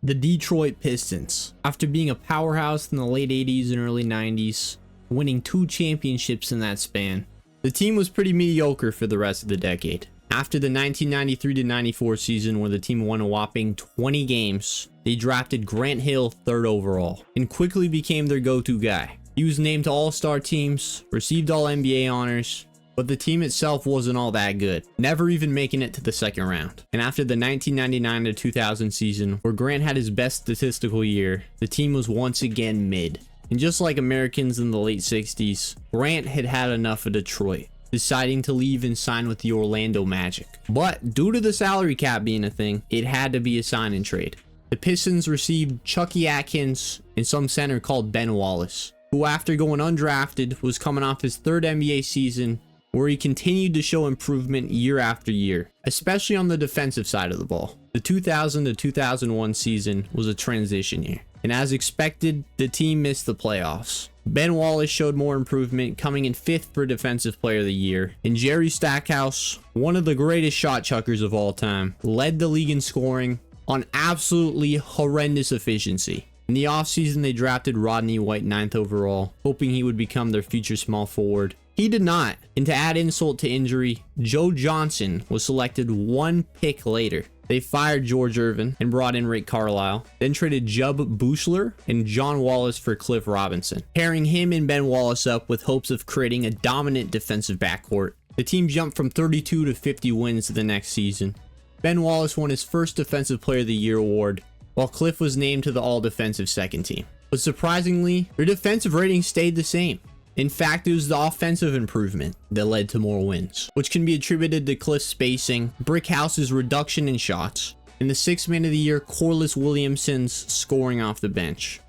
The Detroit Pistons. After being a powerhouse in the late 80s and early 90s, winning 2 championships in that span, the team was pretty mediocre for the rest of the decade. After the 1993-94 season, where the team won a whopping 20 games, they drafted Grant Hill 3rd overall and quickly became their go-to guy. He was named to all-star teams, received all NBA honors, but the team itself wasn't all that good, never even making it to the second round. And after the 1999-2000 season, where Grant had his best statistical year, the team was once again mid. And just like Americans in the late 60s, Grant had had enough of Detroit, deciding to leave and sign with the Orlando Magic. But due to the salary cap being a thing, it had to be a sign and trade. The Pistons received Chucky Atkins and some center called Ben Wallace, who after going undrafted was coming off his 3rd NBA season, where he continued to show improvement year after year, especially on the defensive side of the ball. The 2000-2001 season was a transition year, and as expected, the team missed the playoffs. Ben Wallace showed more improvement, coming in 5th for Defensive Player of the Year, and Jerry Stackhouse, one of the greatest shot chuckers of all time, led the league in scoring on absolutely horrendous efficiency. In the offseason, they drafted Rodney White 9th overall, hoping he would become their future small forward. He did not, and to add insult to injury, Joe Johnson was selected 1 pick later. They fired George Irvin and brought in Rick Carlisle, then traded Jub Buechler and John Wallace for Cliff Robinson, pairing him and Ben Wallace up with hopes of creating a dominant defensive backcourt. The team jumped from 32 to 50 wins the next season. Ben Wallace won his first Defensive Player of the Year award, while Cliff was named to the All-Defensive Second Team. But surprisingly, their defensive rating stayed the same. In fact, it was the offensive improvement that led to more wins, which can be attributed to Cliff's spacing, Brickhouse's reduction in shots, and the 6th Man of the Year Corliss Williamson's scoring off the bench.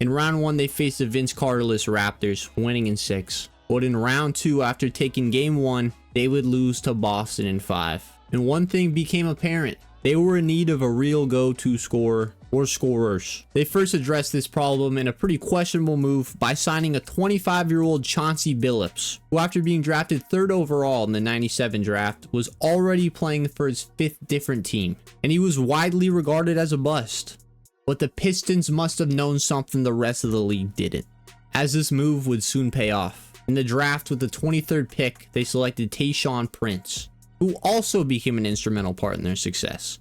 In round 1, they faced the Vince Carterless Raptors, winning in 6. But in round 2, after taking game 1, they would lose to Boston in 5. And one thing became apparent: they were in need of a real go-to scorer or scorers. They first addressed this problem in a pretty questionable move by signing a 25-year-old Chauncey Billups, who after being drafted 3rd overall in the 97 draft, was already playing for his 5th different team, and he was widely regarded as a bust. But the Pistons must have known something the rest of the league didn't, as this move would soon pay off. In the draft with the 23rd pick, they selected Tayshaun Prince, who also became an instrumental part in their success.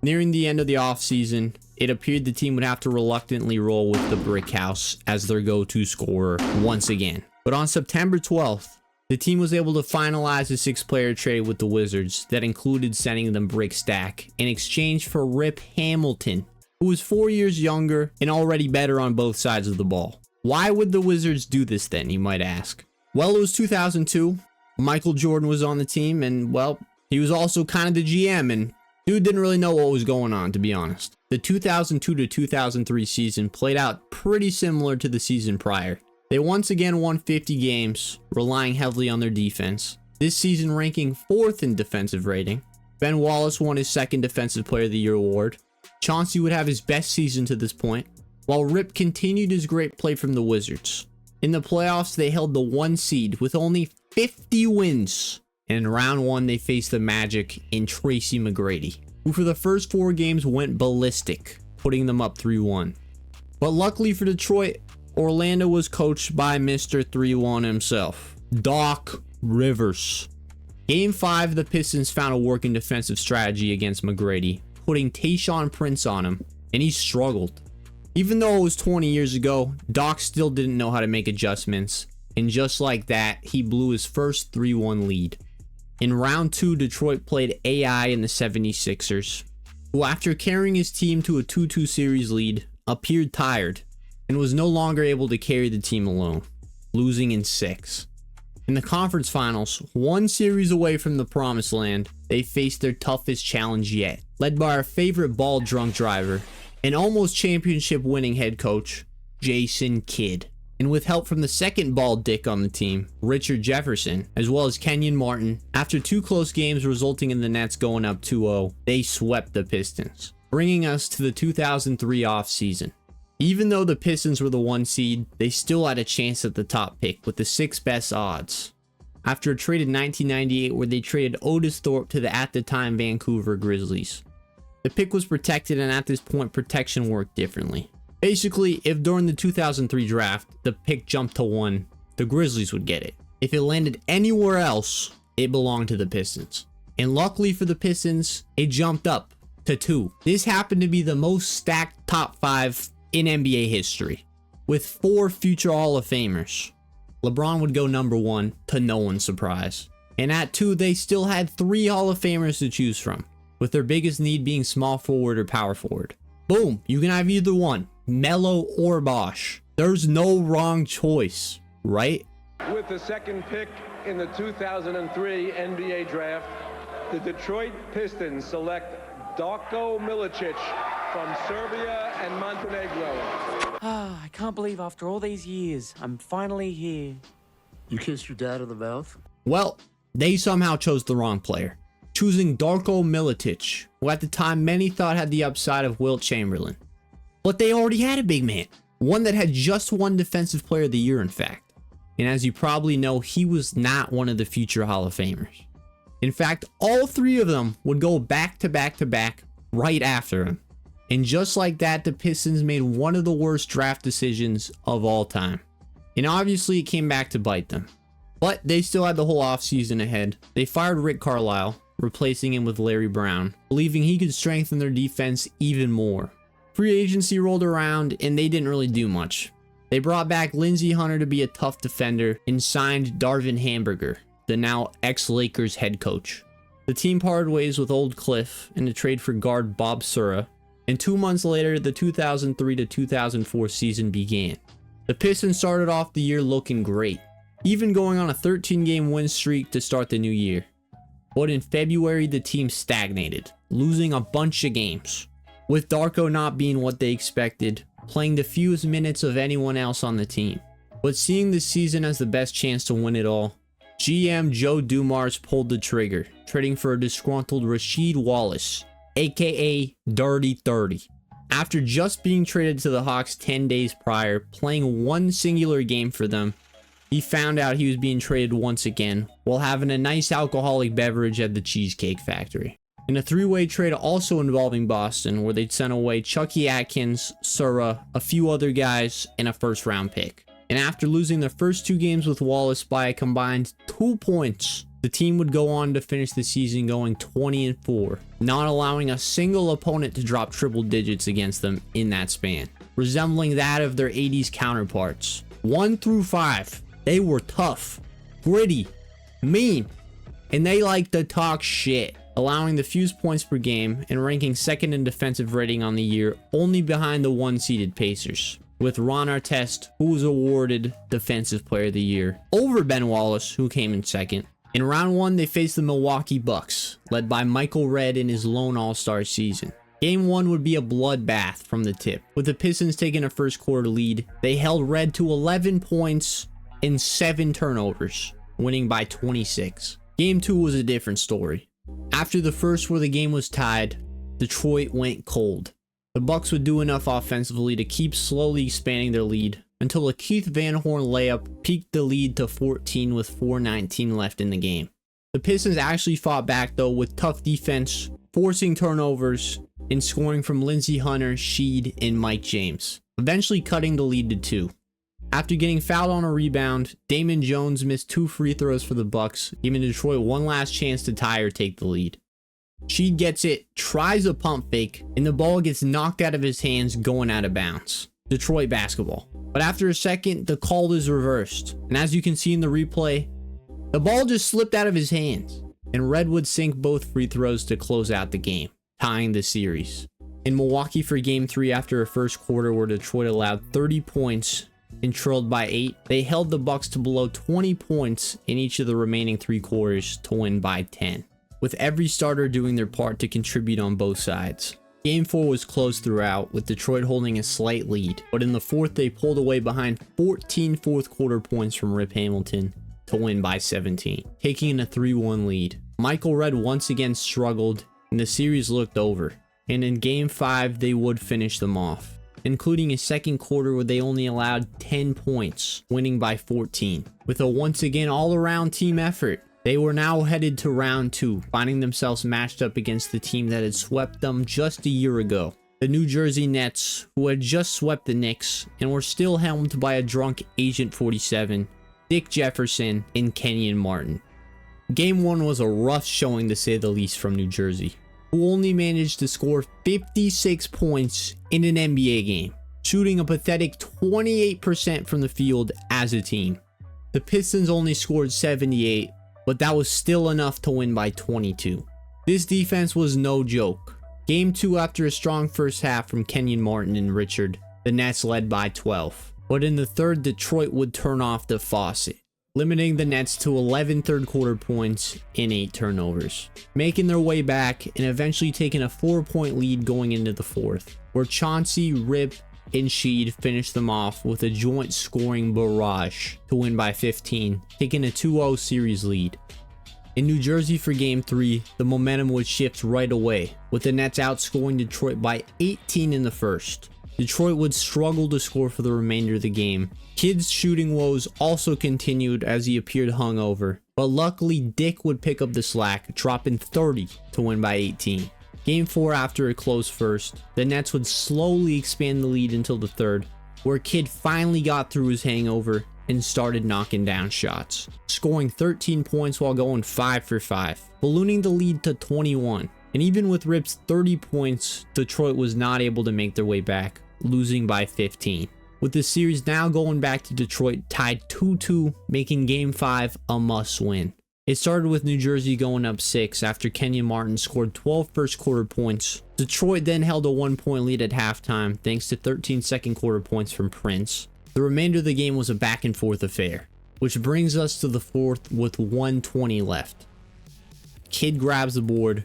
Nearing the end of the offseason, it appeared the team would have to reluctantly roll with the Brick House as their go-to scorer once again. But on September 12th, the team was able to finalize a 6-player trade with the Wizards that included sending them Brick Stack in exchange for Rip Hamilton, who was 4 years younger and already better on both sides of the ball. Why would the Wizards do this then, you might ask? Well, it was 2002. Michael Jordan was on the team, and well, he was also kind of the GM, and dude didn't really know what was going on, to be honest. The 2002 to 2003 season played out pretty similar to the season prior. They once again won 50 games, relying heavily on their defense. This season ranking 4th in defensive rating. Ben Wallace won his 2nd Defensive Player of the Year award. Chauncey would have his best season to this point, while Rip continued his great play from the Wizards. In the playoffs, they held the 1 seed with only 50 wins. And in round 1, they faced the Magic and Tracy McGrady, who for the first 4 games went ballistic, putting them up 3-1. But luckily for Detroit, Orlando was coached by Mr. 3-1 himself, Doc Rivers. Game 5, the Pistons found a working defensive strategy against McGrady, putting Tayshaun Prince on him, and he struggled. Even though it was 20 years ago, Doc still didn't know how to make adjustments, and just like that, he blew his first 3-1 lead. In round 2, Detroit played AI and the 76ers, who after carrying his team to a 2-2 series lead, appeared tired, and was no longer able to carry the team alone, losing in 6. In the conference finals, 1 series away from the promised land, they faced their toughest challenge yet, led by our favorite ball drunk driver, and almost championship winning head coach, Jason Kidd. And with help from the second bald dick on the team, Richard Jefferson, as well as Kenyon Martin, after 2 close games resulting in the Nets going up 2-0, they swept the Pistons, bringing us to the 2003 offseason. Even though the Pistons were the 1 seed, they still had a chance at the top pick with the 6th best odds. After a trade in 1998 where they traded Otis Thorpe to the at the time Vancouver Grizzlies. The pick was protected, and at this point, protection worked differently. Basically, if during the 2003 draft, the pick jumped to 1, the Grizzlies would get it. If it landed anywhere else, it belonged to the Pistons. And luckily for the Pistons, it jumped up to 2. This happened to be the most stacked top 5 in NBA history, with 4 future Hall of Famers. LeBron would go number 1 to no one's surprise. And at 2, they still had 3 Hall of Famers to choose from, with their biggest need being small forward or power forward. Boom, you can have either one, Melo or Bosh. There's no wrong choice, right? With the second pick in the 2003 NBA draft, the Detroit Pistons select Darko Milicic from Serbia and Montenegro. I can't believe after all these years, I'm finally here. You kissed your dad on the mouth? Well, they somehow chose the wrong player, choosing Darko Milicic, who at the time many thought had the upside of Wilt Chamberlain. But they already had a big man, one that had just won Defensive Player of the Year, in fact. And as you probably know, he was not one of the future Hall of Famers. In fact, all 3 of them would go back to back to back right after him. And just like that, the Pistons made one of the worst draft decisions of all time. And obviously it came back to bite them. But they still had the whole offseason ahead. They fired Rick Carlisle, replacing him with Larry Brown, believing he could strengthen their defense even more. Free agency rolled around and they didn't really do much. They brought back Lindsey Hunter to be a tough defender and signed Darvin Hamburger, the now ex-Lakers head coach. The team parted ways with Old Cliff in a trade for guard Bob Sura, and 2 months later, the 2003 to 2004 season began. The Pistons started off the year looking great, even going on a 13-game win streak to start the new year. But in February, the team stagnated, losing a bunch of games, with Darko not being what they expected, playing the fewest minutes of anyone else on the team. But seeing this season as the best chance to win it all, GM Joe Dumars pulled the trigger, trading for a disgruntled Rasheed Wallace, aka Dirty 30. After just being traded to the Hawks 10 days prior, playing one singular game for them, he found out he was being traded once again while having a nice alcoholic beverage at the Cheesecake Factory. In a 3-way trade also involving Boston, where they'd sent away Chucky Atkins, Sura, a few other guys, and a first-round pick. And after losing their first 2 games with Wallace by a combined 2 points, the team would go on to finish the season going 20-4, not allowing a single opponent to drop triple digits against them in that span, resembling that of their 80s counterparts. 1 through 5, they were tough, gritty, mean, and they liked to talk shit, allowing the fewest points per game and ranking second in defensive rating on the year, only behind the 1-seeded Pacers, with Ron Artest, who was awarded Defensive Player of the Year, over Ben Wallace, who came in second. In round 1, they faced the Milwaukee Bucks, led by Michael Redd in his lone All-Star season. Game 1 would be a bloodbath from the tip, with the Pistons taking a first quarter lead. They held Redd to 11 points and 7 turnovers, winning by 26. Game 2 was a different story. After the first, where the game was tied, Detroit went cold. The Bucks would do enough offensively to keep slowly expanding their lead until a Keith Van Horn layup peaked the lead to 14 with 4:19 left in the game. The Pistons actually fought back though with tough defense, forcing turnovers, and scoring from Lindsey Hunter, Sheed, and Mike James, eventually cutting the lead to 2. After getting fouled on a rebound, Damon Jones missed 2 free throws for the Bucks, giving Detroit one last chance to tie or take the lead. Sheed gets it, tries a pump fake, and the ball gets knocked out of his hands going out of bounds. Detroit basketball. But after a second, the call is reversed, and as you can see in the replay, the ball just slipped out of his hands, and Redd would sink both free throws to close out the game, tying the series. In Milwaukee for Game 3, after a first quarter where Detroit allowed 30 points and trailed by 8, they held the Bucks to below 20 points in each of the remaining 3 quarters to win by 10, with every starter doing their part to contribute on both sides. Game 4 was close throughout, with Detroit holding a slight lead, but in the 4th they pulled away behind 14 fourth quarter points from Rip Hamilton to win by 17, taking a 3-1 lead. Michael Redd once again struggled, and the series looked over, and in Game 5 they would finish them off, including a second quarter where they only allowed 10 points, winning by 14. With a once again all-around team effort, They were now headed to round 2, finding themselves matched up against the team that had swept them just a year ago. The New Jersey Nets, who had just swept the Knicks and were still helmed by a drunk Agent 47, Dick Jefferson, and Kenyon Martin. Game 1 was a rough showing to say the least from New Jersey, who only managed to score 56 points in an NBA game, shooting a pathetic 28% from the field as a team. The Pistons only scored 78, but that was still enough to win by 22. This defense was no joke. Game 2, after a strong first half from Kenyon Martin and Richard, the Nets led by 12. But in the third, Detroit would turn off the faucet, limiting the Nets to 11 third quarter points and 8 turnovers, making their way back and eventually taking a 4-point lead going into the fourth, where Chauncey, Rip, and Sheed finished them off with a joint scoring barrage to win by 15, taking a 2-0 series lead. In New Jersey for Game 3, the momentum would shift right away, with the Nets outscoring Detroit by 18 in the first. Detroit would struggle to score for the remainder of the game. Kidd's shooting woes also continued as he appeared hungover, but luckily Dick would pick up the slack, dropping 30 to win by 18. Game 4, after a close first, the Nets would slowly expand the lead until the third, where Kidd finally got through his hangover and started knocking down shots, scoring 13 points while going 5 for 5, ballooning the lead to 21. And even with Rip's 30 points, Detroit was not able to make their way back, losing by 15. With the series now going back to Detroit tied 2-2, making Game 5 a must-win. It started with New Jersey going up 6 after Kenyon Martin scored 12 first quarter points. Detroit then held a 1-point lead at halftime thanks to 13 second quarter points from Prince. The remainder of the game was a back and forth affair, which brings us to the fourth with 1:20 left. Kidd grabs the board,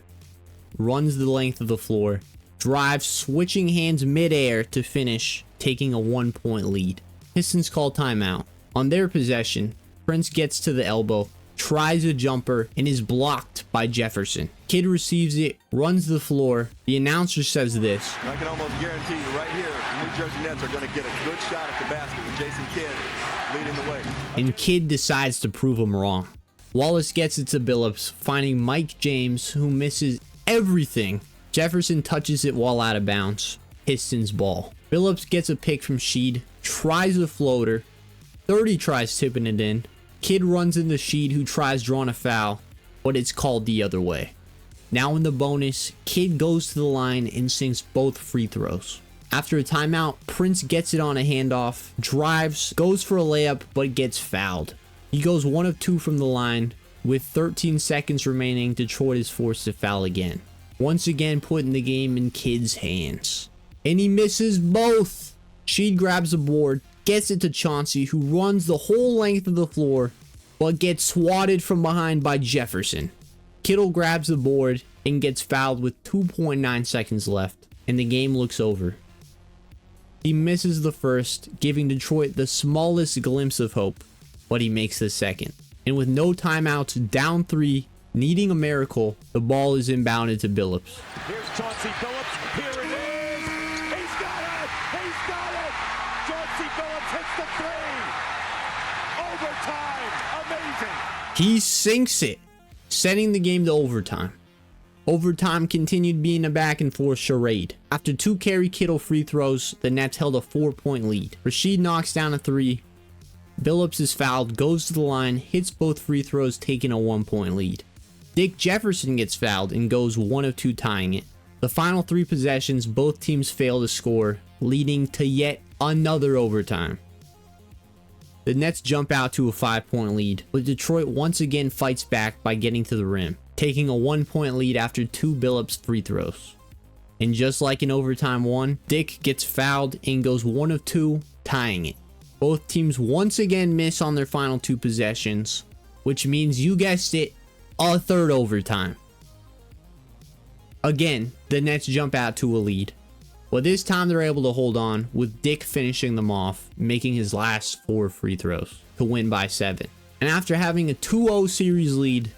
runs the length of the floor, drives, switching hands midair to finish, taking a 1-point lead. Pistons call timeout. On their possession, Prince gets to the elbow, tries a jumper, and is blocked by Jefferson. Kidd receives it, runs the floor. The announcer says this: I can almost guarantee you right here, the New Jersey Nets are going to get a good shot at the basket with Jason Kidd leading the way. And Kidd decides to prove him wrong. Wallace gets it to Billups, finding Mike James, who misses everything. Jefferson touches it while out of bounds. Pistons ball. Billups gets a pick from Sheed, tries a floater. 30 tries tipping it in. Kidd runs into Sheed, who tries drawing a foul, but it's called the other way. Now in the bonus, Kidd goes to the line and sinks both free throws. After a timeout, Prince gets it on a handoff, drives, goes for a layup, but gets fouled. He goes 1 of 2 from the line. With 13 seconds remaining, Detroit is forced to foul again, once again putting the game in Kidd's hands. And he misses both. Sheed grabs the board, gets it to Chauncey, who runs the whole length of the floor, but gets swatted from behind by Jefferson. Kittle grabs the board and gets fouled with 2.9 seconds left, and the game looks over. He misses the first, giving Detroit the smallest glimpse of hope, but he makes the second. And with no timeouts, down 3, needing a miracle, the ball is inbounded to Billups. Here's Chauncey Billups. Here it is. He's got it. He's got it. Chauncey Billups hits the 3. Overtime. Amazing. He sinks it, sending the game to overtime. Overtime continued being a back and forth charade. After 2 Kerry Kittle free throws, the Nets held a 4-point lead. Rasheed knocks down a 3. Billups is fouled, goes to the line, hits both free throws, taking a 1-point lead. Dick Jefferson gets fouled and goes 1 of 2, tying it. The final 3 possessions, both teams fail to score, leading to yet another overtime. The Nets jump out to a 5-point lead, but Detroit once again fights back by getting to the rim, taking a 1-point lead after 2 Billups free throws. And just like in overtime 1, Dick gets fouled and goes 1 of 2, tying it. Both teams once again miss on their final 2 possessions, which means, you guessed it, a third overtime. Again, the Nets jump out to a lead, but this time they're able to hold on, with Dick finishing them off, making his last 4 free throws to win by 7. And after having a 2-0 series lead,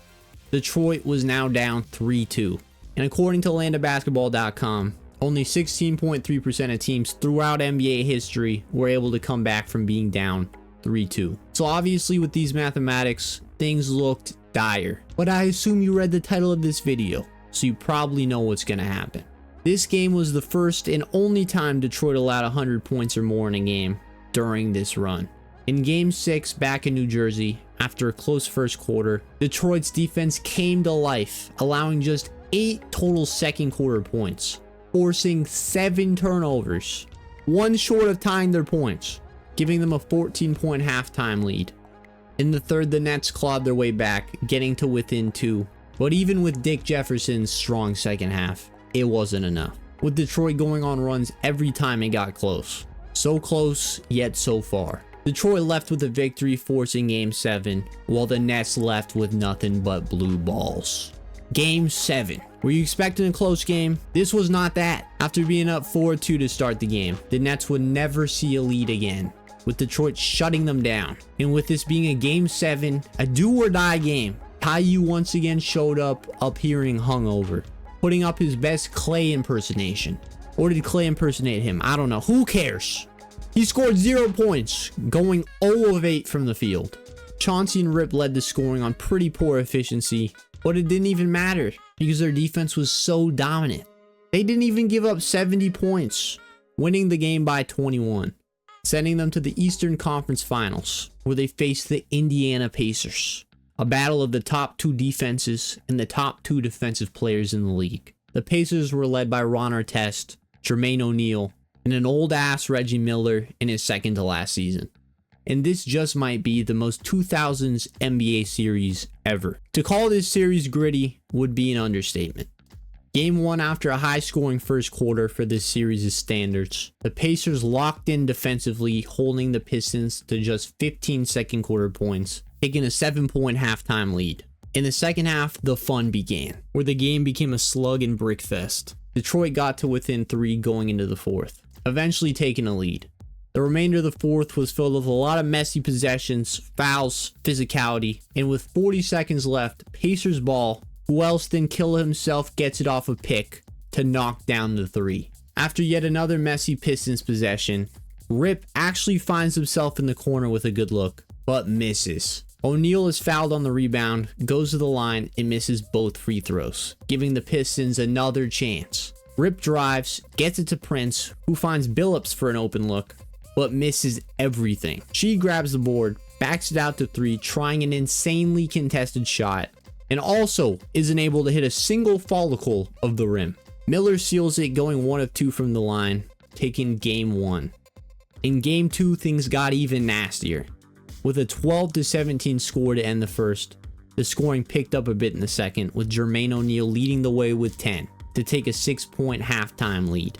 Detroit was now down 3-2. And according to LandofBasketball.com, only 16.3% of teams throughout NBA history were able to come back from being down 3-2. So obviously with these mathematics, things looked dire. But I assume you read the title of this video, so you probably know what's gonna happen. This game was the first and only time Detroit allowed 100 points or more in a game during this run. In Game 6 back in New Jersey, after a close first quarter, Detroit's defense came to life, allowing just 8 total second quarter points, forcing 7 turnovers, one short of tying their points, giving them a 14-point halftime lead. In the third, the Nets clawed their way back, getting to within 2, but even with Dick Jefferson's strong second half, it wasn't enough, with Detroit going on runs every time it got close. So close, yet so far. Detroit left with a victory, forcing Game 7, while the Nets left with nothing but blue balls. Game 7. Were you expecting a close game? This was not that. After being up 4-2 to start the game, the Nets would never see a lead again, with Detroit shutting them down. And with this being a Game 7, a do-or-die game, Caillou once again showed up appearing hungover, putting up his best Clay impersonation. Or did Clay impersonate him? I don't know. Who cares? He scored 0 points, going 0 of 8 from the field. Chauncey and Rip led the scoring on pretty poor efficiency, but it didn't even matter because their defense was so dominant. They didn't even give up 70 points, winning the game by 21, sending them to the Eastern Conference Finals, where they faced the Indiana Pacers. A battle of the top 2 defenses and the top 2 defensive players in the league. The Pacers were led by Ron Artest, Jermaine O'Neal, and an old-ass Reggie Miller in his second to last season. And this just might be the most 2000s NBA series ever. To call this series gritty would be an understatement. Game 1, after a high-scoring first quarter for this series' standards, the Pacers locked in defensively, holding the Pistons to just 15 second quarter points, taking a 7-point halftime lead. In the second half, the fun began, where the game became a slug and brick fest. Detroit got to within 3 going into the fourth, eventually taking a lead. The remainder of the fourth was filled with a lot of messy possessions, fouls, physicality, and with 40 seconds left, Pacers ball, who else than Kill himself gets it off a pick to knock down the 3. After yet another messy Pistons possession, Rip actually finds himself in the corner with a good look, but misses. O'Neal is fouled on the rebound, goes to the line, and misses both free throws, giving the Pistons another chance. Rip drives, gets it to Prince, who finds Billups for an open look, but misses everything. She grabs the board, backs it out to 3, trying an insanely contested shot, and also isn't able to hit a single follicle of the rim. Miller seals it, going 1 of 2 from the line, taking Game 1. In Game 2, things got even nastier. With a 12-17 score to end the first, the scoring picked up a bit in the second, with Jermaine O'Neal leading the way with 10 to take a 6-point halftime lead.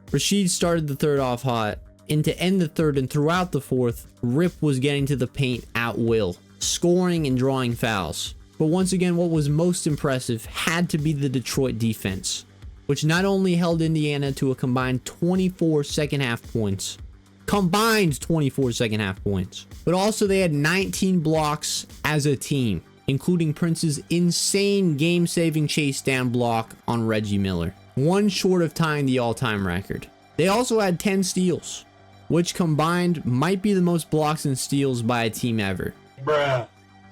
Rasheed started the third off hot, and to end the third and throughout the fourth, Rip was getting to the paint at will, scoring and drawing fouls. But once again, what was most impressive had to be the Detroit defense, which not only held Indiana to a combined 24 second half points, but also they had 19 blocks as a team, including Prince's insane game-saving chase down block on Reggie Miller, one short of tying the all-time record. They also had 10 steals, which combined might be the most blocks and steals by a team ever. Bruh.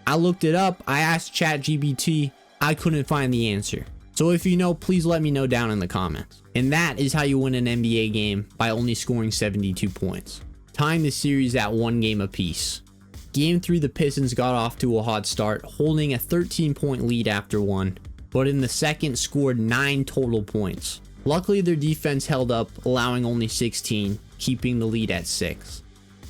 I looked it up, I asked ChatGPT, I couldn't find the answer. So if you know, please let me know down in the comments. And that is how you win an NBA game by only scoring 72 points, tying the series at 1 game apiece. Game 3, the Pistons got off to a hot start, holding a 13-point lead after 1, but in the second scored 9 total points. Luckily, their defense held up, allowing only 16, keeping the lead at 6.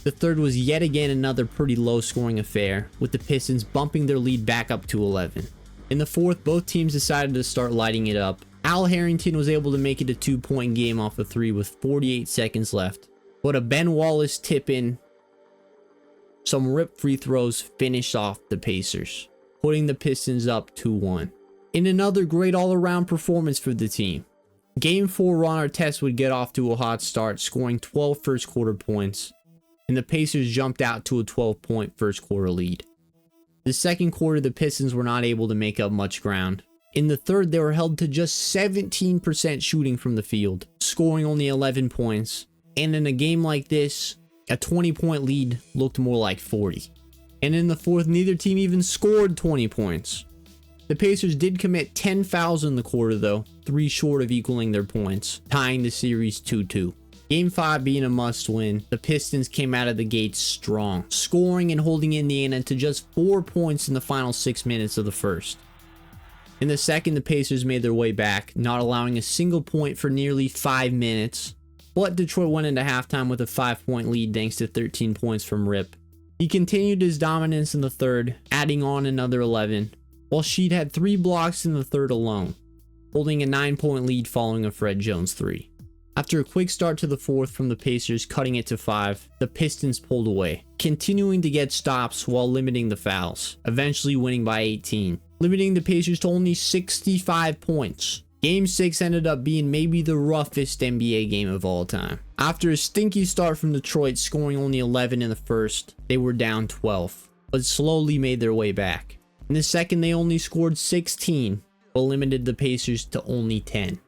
The third was yet again another pretty low-scoring affair, with the Pistons bumping their lead back up to 11. In the fourth, both teams decided to start lighting it up. Al Harrington was able to make it a 2-point game off a 3 with 48 seconds left, but a Ben Wallace tip-in, some rip free throws finished off the Pacers, putting the Pistons up 2-1. In another great all-around performance for the team. Game 4, Ron Artest would get off to a hot start, scoring 12 first quarter points, and the Pacers jumped out to a 12-point first quarter lead. The second quarter, the Pistons were not able to make up much ground. In the third, they were held to just 17% shooting from the field, scoring only 11 points, and in a game like this, a 20-point lead looked more like 40. And in the fourth, neither team even scored 20 points. The Pacers did commit 10 fouls in the quarter though, 3 short of equaling their points, tying the series 2-2. Game 5 being a must win, the Pistons came out of the gates strong, scoring and holding Indiana to just 4 points in the final 6 minutes of the first. In the second, the Pacers made their way back, not allowing a single point for nearly 5 minutes. But Detroit went into halftime with a 5-point lead thanks to 13 points from Rip. He continued his dominance in the third, adding on another 11, while Sheed had 3 blocks in the third alone, holding a 9-point lead following a Fred Jones 3. After a quick start to the fourth from the Pacers cutting it to 5, the Pistons pulled away, continuing to get stops while limiting the fouls, eventually winning by 18, limiting the Pacers to only 65 points. Game 6 ended up being maybe the roughest NBA game of all time. After a stinky start from Detroit scoring only 11 in the first, they were down 12, but slowly made their way back. In the second, they only scored 16, but limited the Pacers to only 10.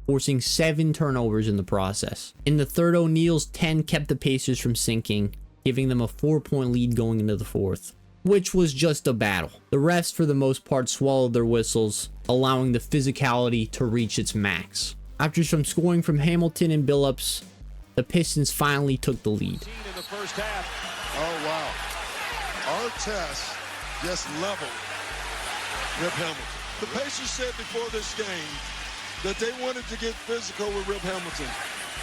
Forcing 7 turnovers in the process. In the third, O'Neal's 10 kept the Pacers from sinking, giving them a 4-point lead going into the fourth, which was just a battle. The refs for the most part swallowed their whistles, allowing the physicality to reach its max. After some scoring from Hamilton and Billups, the Pistons finally took the lead. In the first half. Oh, wow. Artest just leveled Rip Hamilton. The Pacers said before this game that they wanted to get physical with Rip Hamilton.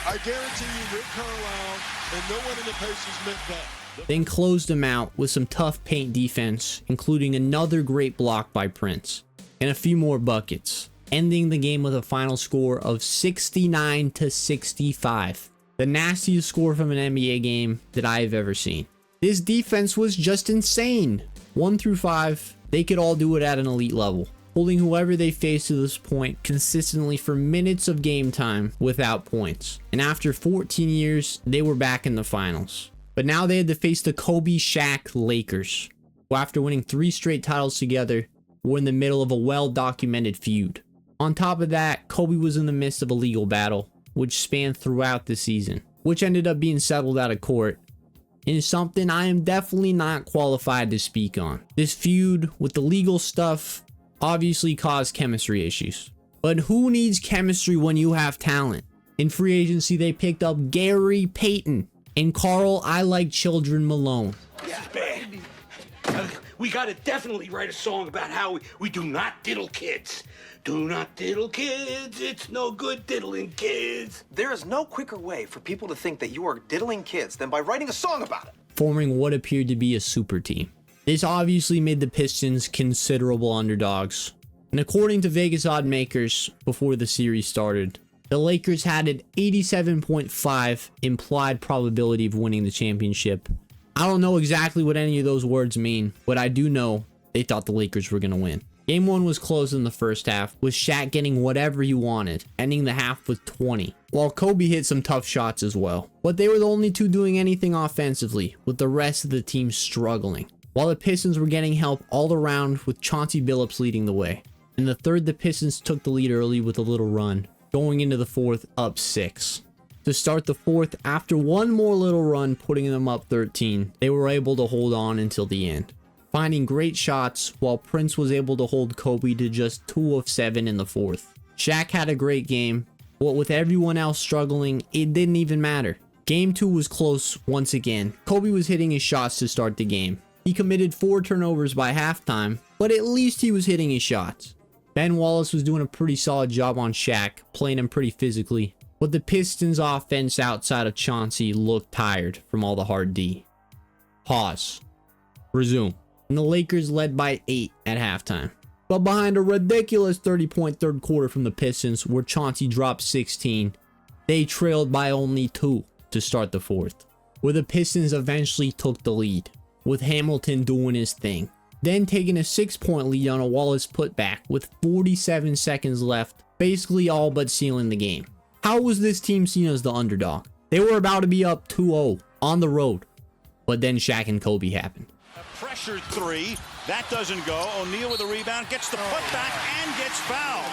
I guarantee you Rick Carlisle and no one in the Pacers meant that. Then closed him out with some tough paint defense, including another great block by Prince, and a few more buckets, ending the game with a final score of 69-65. The nastiest score from an NBA game that I have ever seen. This defense was just insane. 1 through 5, they could all do it at an elite level, holding whoever they faced to this point consistently for minutes of game time without points. And after 14 years, they were back in the finals. But now they had to face the Kobe Shaq Lakers, who after winning 3 straight titles together, were in the middle of a well-documented feud. On top of that, Kobe was in the midst of a legal battle, which spanned throughout the season, which ended up being settled out of court, and is something I am definitely not qualified to speak on. This feud with the legal stuff obviously caused chemistry issues. But who needs chemistry when you have talent? In free agency, they picked up Gary Payton and Carl I Like Children Malone. Yeah, man. We gotta definitely write a song about how we do not diddle kids. Do not diddle kids, it's no good diddling kids. There is no quicker way for people to think that you are diddling kids than by writing a song about it. Forming what appeared to be a super team. This obviously made the Pistons considerable underdogs. And according to Vegas odd makers before the series started, the Lakers had an 87.5 implied probability of winning the championship. I don't know exactly what any of those words mean, but I do know they thought the Lakers were going to win. Game 1 was close in the first half, with Shaq getting whatever he wanted, ending the half with 20, while Kobe hit some tough shots as well. But they were the only two doing anything offensively, with the rest of the team struggling, while the Pistons were getting help all around with Chauncey Billups leading the way. In the third, the Pistons took the lead early with a little run, going into the fourth up 6. To start the fourth, after one more little run putting them up 13, they were able to hold on until the end, finding great shots while Prince was able to hold Kobe to just 2 of 7 in the fourth. Shaq had a great game, but with everyone else struggling, it didn't even matter. Game 2 was close once again. Kobe was hitting his shots to start the game. He committed 4 turnovers by halftime, but at least he was hitting his shots. Ben Wallace was doing a pretty solid job on Shaq, playing him pretty physically, but the Pistons offense outside of Chauncey looked tired from all the hard D. Pause. Resume. And the Lakers led by 8 at halftime, but behind a ridiculous 30-point third quarter from the Pistons where Chauncey dropped 16, they trailed by only 2 to start the fourth, where the Pistons eventually took the lead, with Hamilton doing his thing, then taking a 6-point lead on a Wallace putback with 47 seconds left, basically all but sealing the game. How was this team seen as the underdog? They were about to be up 2-0 on the road, but then Shaq and Kobe happened. A pressured 3, that doesn't go. O'Neal with a rebound, gets the putback and gets fouled.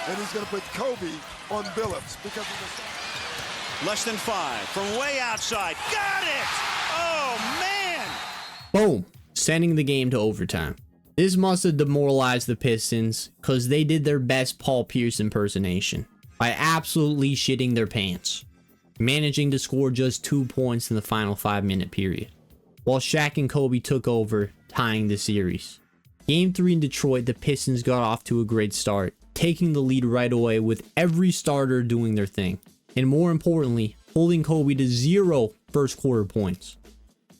And he's going to put Kobe on Billups because of the... Less than 5 from way outside. Got it! Oh, man! Boom. sending the game to overtime. This must have demoralized the Pistons because they did their best Paul Pierce impersonation by absolutely shitting their pants, managing to score just 2 points in the final 5-minute period, while Shaq and Kobe took over, tying the series. Game 3 in Detroit, the Pistons got off to a great start, taking the lead right away with every starter doing their thing, and more importantly, holding Kobe to 0 first quarter points.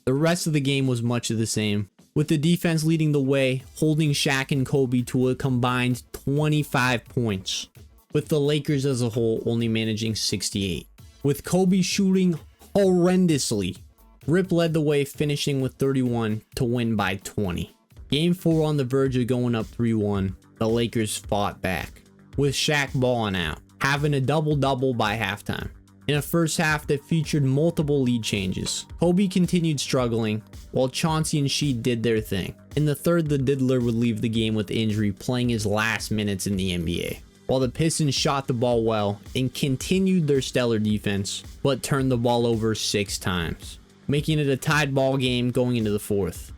The rest of the game was much of the same, with the defense leading the way, holding Shaq and Kobe to a combined 25 points, with the Lakers as a whole only managing 68. With Kobe shooting horrendously, Rip led the way, finishing with 31 to win by 20. Game 4 on the verge of going up 3-1, the Lakers fought back, with Shaq balling out, having a double-double by halftime. In a first half that featured multiple lead changes, Kobe continued struggling, while Chauncey and Sheed did their thing. In the third, the Diddler would leave the game with injury, playing his last minutes in the NBA, while the Pistons shot the ball well and continued their stellar defense, but turned the ball over 6 times, making it a tied ball game going into the fourth,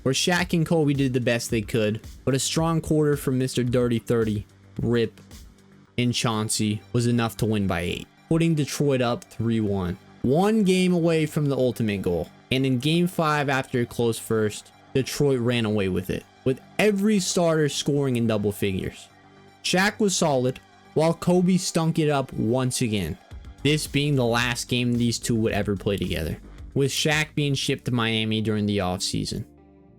where Shaq and Kobe did the best they could, but a strong quarter from Mr. Dirty 30, Rip, and Chauncey was enough to win by 8. Putting Detroit up 3-1. One game away from the ultimate goal. And in game 5, after a close first, Detroit ran away with it, with every starter scoring in double figures. Shaq was solid, while Kobe stunk it up once again. This being the last game these two would ever play together, with Shaq being shipped to Miami during the offseason.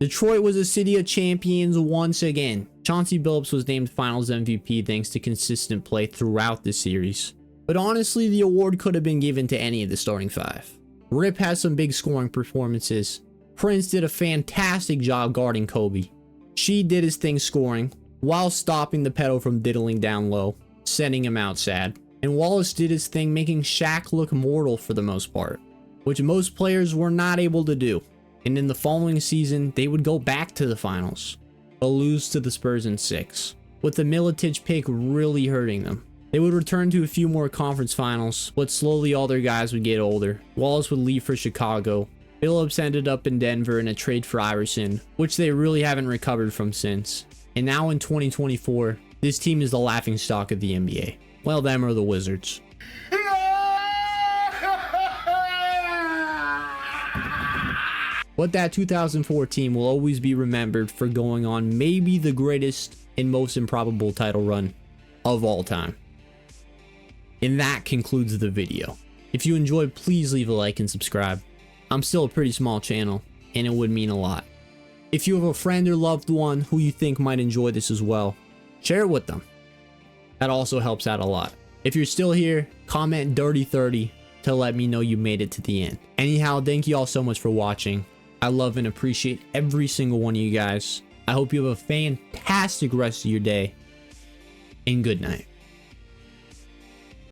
Detroit was a city of champions once again. Chauncey Billups was named Finals MVP thanks to consistent play throughout the series. But honestly, the award could have been given to any of the starting 5. Rip has some big scoring performances. Prince did a fantastic job guarding Kobe. Sheed did his thing scoring, while stopping the pedal from diddling down low, sending him out sad. And Wallace did his thing, making Shaq look mortal for the most part, which most players were not able to do. And in the following season, they would go back to the finals, but lose to the Spurs in 6, with the Milicic pick really hurting them. They would return to a few more conference finals, but slowly all their guys would get older. Wallace would leave for Chicago. Billups ended up in Denver in a trade for Iverson, which they really haven't recovered from since. And now in 2024, this team is the laughingstock of the NBA. Well, them or the Wizards. But that 2004 team will always be remembered for going on maybe the greatest and most improbable title run of all time. And that concludes the video. If you enjoyed, please leave a like and subscribe. I'm still a pretty small channel, and it would mean a lot. If you have a friend or loved one who you think might enjoy this as well, share it with them. That also helps out a lot. If you're still here, comment Dirty 30 to let me know you made it to the end. Anyhow, thank you all so much for watching. I love and appreciate every single one of you guys. I hope you have a fantastic rest of your day, and good night.